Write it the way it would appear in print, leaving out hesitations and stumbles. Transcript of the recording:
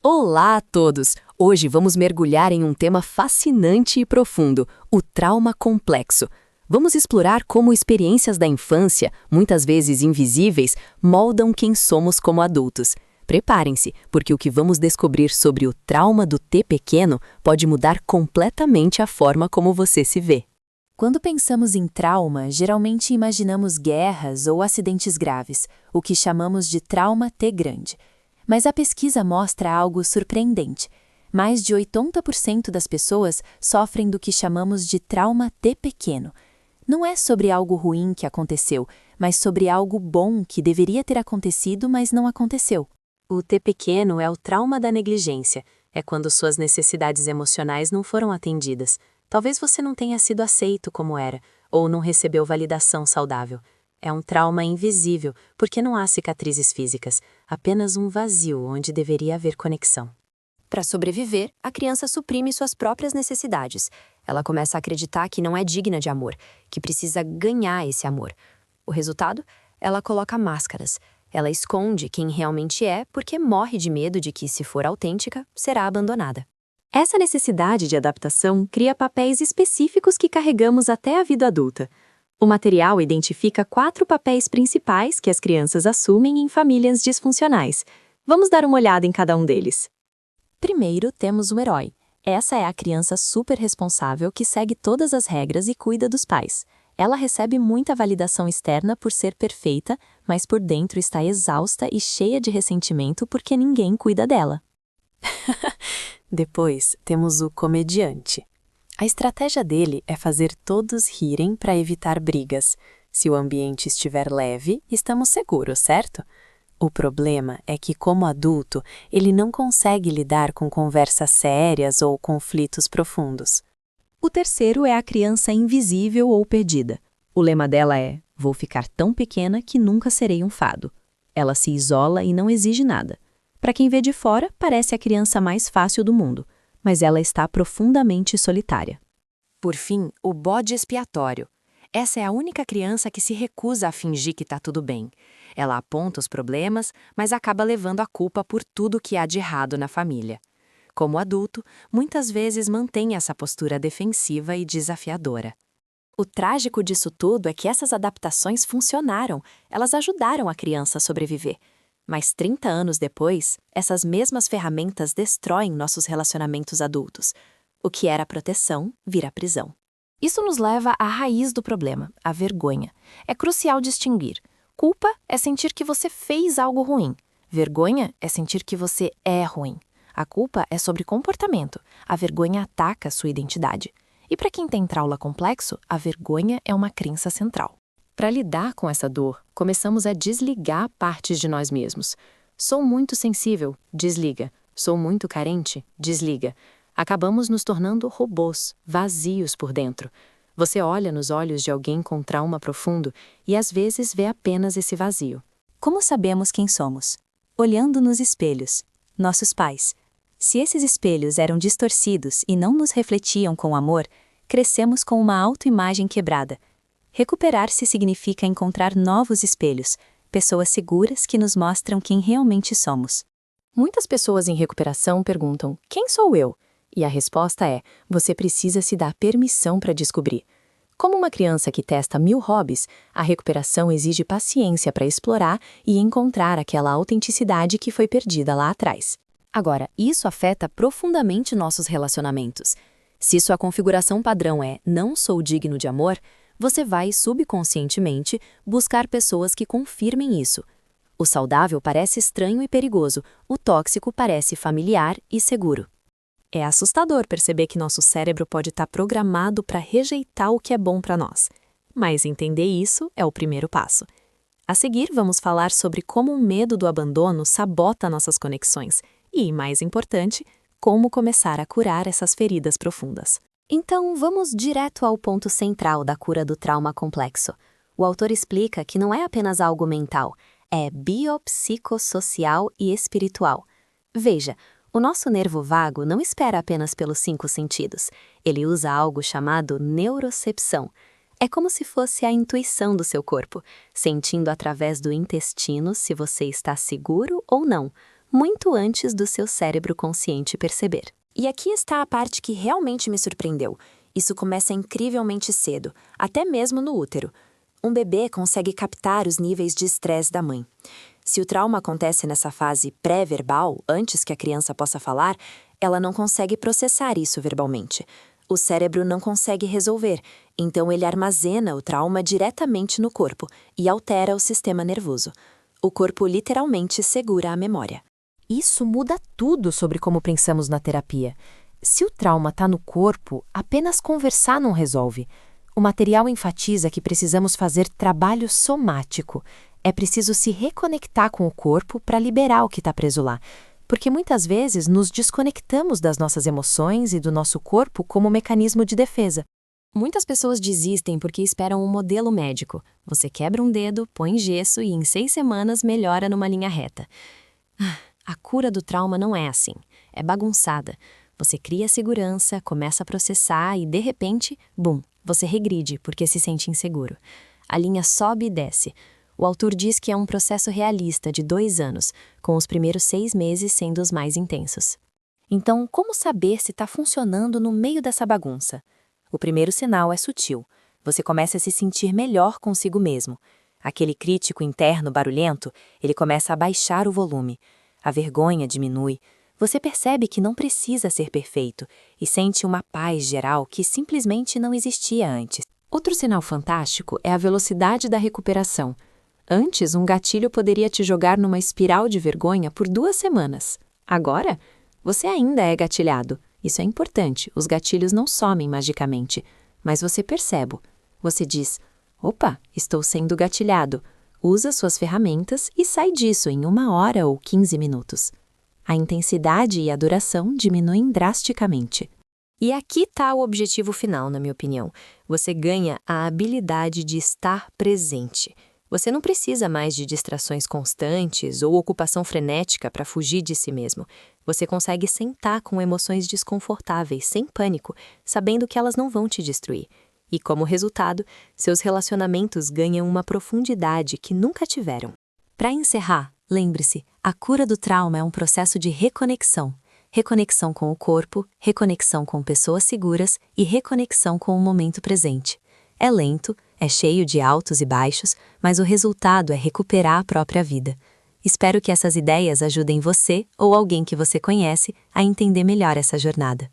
Olá a todos! Hoje vamos mergulhar em um tema fascinante e profundo, o trauma complexo. Vamos explorar como experiências da infância, muitas vezes invisíveis, moldam quem somos como adultos. Preparem-se, porque o que vamos descobrir sobre o trauma do T pequeno pode mudar completamente a forma como você se vê. Quando pensamos em trauma, geralmente imaginamos guerras ou acidentes graves, o que chamamos de trauma T grande. Mas a pesquisa mostra algo surpreendente. Mais de 80% das pessoas sofrem do que chamamos de trauma T pequeno. Não é sobre algo ruim que aconteceu, mas sobre algo bom que deveria ter acontecido, mas não aconteceu. O T pequeno é o trauma da negligência. É quando suas necessidades emocionais não foram atendidas. Talvez você não tenha sido aceito como era, ou não recebeu validação saudável. É um trauma invisível, porque não há cicatrizes físicas, apenas um vazio onde deveria haver conexão. Para sobreviver, a criança suprime suas próprias necessidades. Ela começa a acreditar que não é digna de amor, que precisa ganhar esse amor. O resultado? Ela coloca máscaras. Ela esconde quem realmente é porque morre de medo de que, se for autêntica, será abandonada. Essa necessidade de adaptação cria papéis específicos que carregamos até a vida adulta. O material identifica 4 papéis principais que as crianças assumem em famílias disfuncionais. Vamos dar uma olhada em cada um deles. Primeiro, temos o herói. Essa é a criança super responsável que segue todas as regras e cuida dos pais. Ela recebe muita validação externa por ser perfeita, mas por dentro está exausta e cheia de ressentimento porque ninguém cuida dela. Depois, temos o comediante. A estratégia dele é fazer todos rirem para evitar brigas. Se o ambiente estiver leve, estamos seguros, certo? O problema é que, como adulto, ele não consegue lidar com conversas sérias ou conflitos profundos. O terceiro é a criança invisível ou perdida. O lema dela é: vou ficar tão pequena que nunca serei um fado. Ela se isola e não exige nada. Para quem vê de fora, parece a criança mais fácil do mundo, mas ela está profundamente solitária. Por fim, o bode expiatório. Essa é a única criança que se recusa a fingir que está tudo bem. Ela aponta os problemas, mas acaba levando a culpa por tudo que há de errado na família. Como adulto, muitas vezes mantém essa postura defensiva e desafiadora. O trágico disso tudo é que essas adaptações funcionaram. Elas ajudaram a criança a sobreviver. Mas 30 anos depois, essas mesmas ferramentas destroem nossos relacionamentos adultos. O que era proteção vira prisão. Isso nos leva à raiz do problema, a vergonha. É crucial distinguir. Culpa é sentir que você fez algo ruim. Vergonha é sentir que você é ruim. A culpa é sobre comportamento. A vergonha ataca sua identidade. E para quem tem trauma complexo, a vergonha é uma crença central. Para lidar com essa dor, começamos a desligar partes de nós mesmos. Sou muito sensível, desliga. Sou muito carente, desliga. Acabamos nos tornando robôs, vazios por dentro. Você olha nos olhos de alguém com trauma profundo e às vezes vê apenas esse vazio. Como sabemos quem somos? Olhando nos espelhos. Nossos pais. Se esses espelhos eram distorcidos e não nos refletiam com amor, crescemos com uma autoimagem quebrada. Recuperar-se significa encontrar novos espelhos, pessoas seguras que nos mostram quem realmente somos. Muitas pessoas em recuperação perguntam: quem sou eu? E a resposta é: você precisa se dar permissão para descobrir. Como uma criança que testa 1000 hobbies, a recuperação exige paciência para explorar e encontrar aquela autenticidade que foi perdida lá atrás. Agora, isso afeta profundamente nossos relacionamentos. Se sua configuração padrão é não sou digno de amor, você vai, subconscientemente, buscar pessoas que confirmem isso. O saudável parece estranho e perigoso, o tóxico parece familiar e seguro. É assustador perceber que nosso cérebro pode estar programado para rejeitar o que é bom para nós. Mas entender isso é o primeiro passo. A seguir, vamos falar sobre como o medo do abandono sabota nossas conexões e, mais importante, como começar a curar essas feridas profundas. Então, vamos direto ao ponto central da cura do trauma complexo. O autor explica que não é apenas algo mental, é biopsicossocial e espiritual. Veja, o nosso nervo vago não espera apenas pelos 5 sentidos. Ele usa algo chamado neurocepção. É como se fosse a intuição do seu corpo, sentindo através do intestino se você está seguro ou não, muito antes do seu cérebro consciente perceber. E aqui está a parte que realmente me surpreendeu. Isso começa incrivelmente cedo, até mesmo no útero. Um bebê consegue captar os níveis de estresse da mãe. Se o trauma acontece nessa fase pré-verbal, antes que a criança possa falar, ela não consegue processar isso verbalmente. O cérebro não consegue resolver, então ele armazena o trauma diretamente no corpo e altera o sistema nervoso. O corpo literalmente segura a memória. Isso muda tudo sobre como pensamos na terapia. Se o trauma está no corpo, apenas conversar não resolve. O material enfatiza que precisamos fazer trabalho somático. É preciso se reconectar com o corpo para liberar o que está preso lá. Porque muitas vezes nos desconectamos das nossas emoções e do nosso corpo como mecanismo de defesa. Muitas pessoas desistem porque esperam um modelo médico. Você quebra um dedo, põe gesso e em 6 semanas melhora numa linha reta. A cura do trauma não é assim. É bagunçada. Você cria segurança, começa a processar e, de repente, bum, você regride porque se sente inseguro. A linha sobe e desce. O autor diz que é um processo realista de 2 anos, com os primeiros 6 meses sendo os mais intensos. Então, como saber se está funcionando no meio dessa bagunça? O primeiro sinal é sutil. Você começa a se sentir melhor consigo mesmo. Aquele crítico interno barulhento, ele começa a baixar o volume. A vergonha diminui. Você percebe que não precisa ser perfeito e sente uma paz geral que simplesmente não existia antes. Outro sinal fantástico é a velocidade da recuperação. Antes, um gatilho poderia te jogar numa espiral de vergonha por 2 semanas. Agora, você ainda é gatilhado. Isso é importante, os gatilhos não somem magicamente. Mas você percebe. Você diz, opa, estou sendo gatilhado. Usa suas ferramentas e sai disso em 1 hora ou 15 minutos. A intensidade e a duração diminuem drasticamente. E aqui está o objetivo final, na minha opinião. Você ganha a habilidade de estar presente. Você não precisa mais de distrações constantes ou ocupação frenética para fugir de si mesmo. Você consegue sentar com emoções desconfortáveis, sem pânico, sabendo que elas não vão te destruir. E, como resultado, seus relacionamentos ganham uma profundidade que nunca tiveram. Para encerrar, lembre-se, a cura do trauma é um processo de reconexão. Reconexão com o corpo, reconexão com pessoas seguras e reconexão com o momento presente. É lento, é cheio de altos e baixos, mas o resultado é recuperar a própria vida. Espero que essas ideias ajudem você ou alguém que você conhece a entender melhor essa jornada.